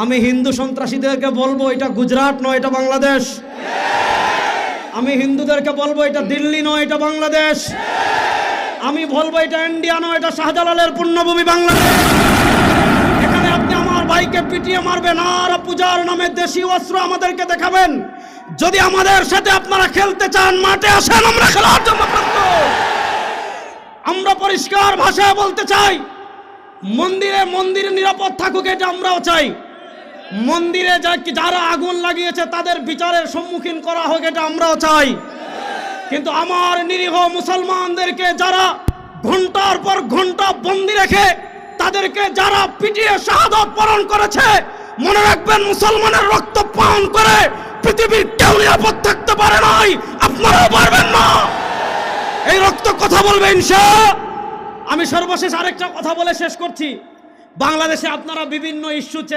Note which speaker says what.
Speaker 1: আমি হিন্দু সন্ত্রাসীদেরকে বলবো এটা গুজরাট নয়, এটা বাংলাদেশ। আমি হিন্দুদেরকে বলবো এটা দিল্লি নয়, এটা বাংলাদেশ। আমি বলবো এটা ইন্ডিয়া নয়, এটা শাহজালালের পুণ্যভূমি বাংলাদেশ। এখানে আপনি আমার ভাইকে পিটিয়ে মারবেন আর পূজার নামে দেশি অস্ত্র আমাদেরকে দেখাবেন। যদি আমাদের সাথে আপনারা খেলতে চান মাঠে আসেন, আমরা খেলার জন্য প্রস্তুত। আমরা পরিষ্কার ভাষায় বলতে চাই, মন্দিরে নিরাপদ থাকুক, এটা আমরাও চাই। মন্দিরে যারা আগুন লাগিয়েছে তাদের বিচারের সম্মুখীন করা হোক, এটা আমরাও চাই। কিন্তু আমার নিরীহ মুসলমানদেরকে যারা ঘন্টার পর ঘন্টা বন্দি রেখে তাদেরকে যারা পিটিয়ে শাহাদাত বরণ করেছে, মনে রাখবেন মুসলমানের রক্ত পান করে পৃথিবীর কেউ নিরাপদ থাকতে পারে নাই, আপনারাও পারবেন না। এই রক্ত কথা বলবে ইনশাআল্লাহ। আমি সর্বশেষ আরেকটা কথা বলে শেষ করছি। বাংলাদেশে আপনারা বিভিন্ন ইস্যু চেঞ্জ